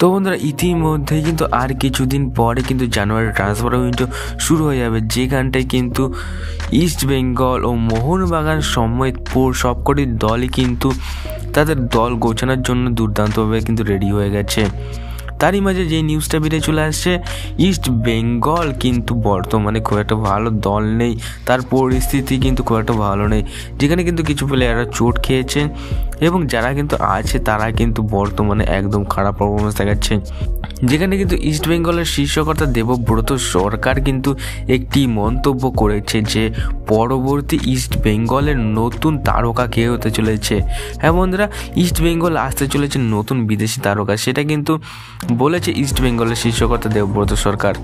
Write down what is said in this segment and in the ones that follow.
তো বন্ধুরা ইতিমধ্যেই কিন্তু আর কিছুদিন পরে কিন্তু জানুয়ারি ট্রান্সফার উইন্ডো শুরু হয়ে যাবে, যেখানটায় কিন্তু ইস্ট বেঙ্গল ও মোহনবাগান সমেত সবকটি দলই কিন্তু তাদের দল গোছানোর জন্য দুর্দান্তভাবে কিন্তু রেডি হয়ে গেছে। তারই মাঝে যে নিউজটা বেরিয়ে চলে আসছে, ইস্ট বেঙ্গল কিন্তু বর্তমানে খুব একটা ভালো দল নেই, তার পরিস্থিতি কিন্তু খুব একটা ভালো নেই, যেখানে কিন্তু কিছু প্লেয়াররা চোট খেয়েছে এবং যারা কিন্তু আছে তারা কিন্তু বর্তমানে একদম খারাপ পারফরমেন্স দেখাচ্ছে। যেখানে কিন্তু ইস্ট বেঙ্গলের শীর্ষকর্তা দেবব্রত সরকার কিন্তু একটি মন্তব্য করেছে যে পরবর্তী ইস্ট বেঙ্গলের নতুন তারকা কে হতে চলেছে। হ্যাঁ বন্ধুরা, ইস্ট বেঙ্গল আসতে চলেছে নতুন বিদেশি তারকা, সেটা কিন্তু বলেছে ইস্ট বেঙ্গলের শীর্ষকর্তা দেবব্রত সরকার।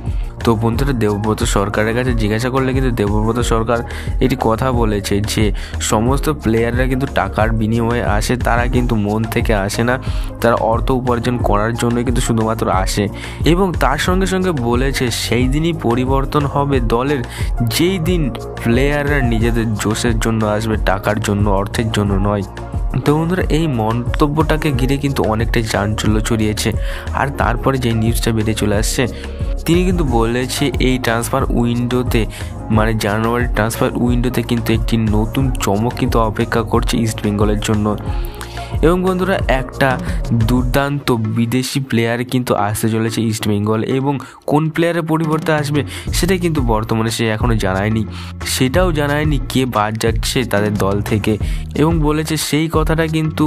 তো বন্ধুরা, দেবব্রত সরকারের কাছে জিজ্ঞাসা করলে কিন্তু দেবব্রত সরকার একটি কথা বলেছে যে সমস্ত প্লেয়াররা কিন্তু টাকার বিনিময়ে আসে, তারা কিন্তু মন থেকে আসে না, তারা অর্থ উপার্জন করার জন্য কিন্তু শুধুমাত্র আসে। এবং তার সঙ্গে সঙ্গে বলেছে সেই দিনই পরিবর্তন হবে দলের, যেই দিন প্লেয়াররা নিজেদের জোশের জন্য আসবে, টাকার জন্য, অর্থের জন্য নয়। তো বন্ধুরা, এই মন্তব্যটাকে ঘিরে কিন্তু অনেকটাই চাঞ্চল্য ছড়িয়েছে। আর তারপরে যে নিউজটা বেরিয়ে চলে আসছে, তিনি কিন্তু বলেছে এই ট্রান্সফার উইন্ডোতে মানে জানুয়ারি ট্রান্সফার উইন্ডোতে কিন্তু একটি নতুন চমক কিন্তু অপেক্ষা করছে ইস্ট বেঙ্গলের জন্য। এবং বন্ধুরা, একটা দুর্দান্ত বিদেশি প্লেয়ার কিন্তু আসতে চলেছে ইস্ট বেঙ্গল, এবং কোন প্লেয়ারের পরিবর্তে আসবে সেটা কিন্তু বর্তমানে সে এখনও জানায়নি, সেটাও জানায়নি কে বাদ যাচ্ছে তাদের দল থেকে। এবং বলেছে সেই কথাটা কিন্তু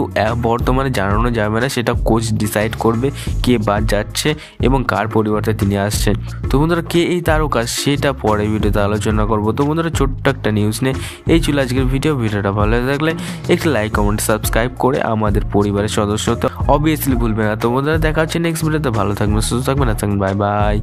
বর্তমানে জানানো যাবে না, সেটা কোচ ডিসাইড করবে কে বাদ যাচ্ছে এবং কার পরিবর্তে তিনি আসছেন। তো বন্ধুরা, কে এই তারকা সেটা পরে ভিডিওতে আলোচনা করবো। তো বন্ধুরা, ছোট্ট একটা নিউজ নিয়ে এই ছিল আজকের ভিডিওটা ভালো লাগলে একটি লাইক, কমেন্ট, সাবস্ক্রাইব করে আমাদের পরিবারের সদস্য তো অবভিয়াসলি ভুলবে না। তো বন্ধুরা, দেখা হচ্ছে নেক্সট ভিডিওতে। ভালো থাকবেন, সুস্থ থাকবেন, বাই বাই।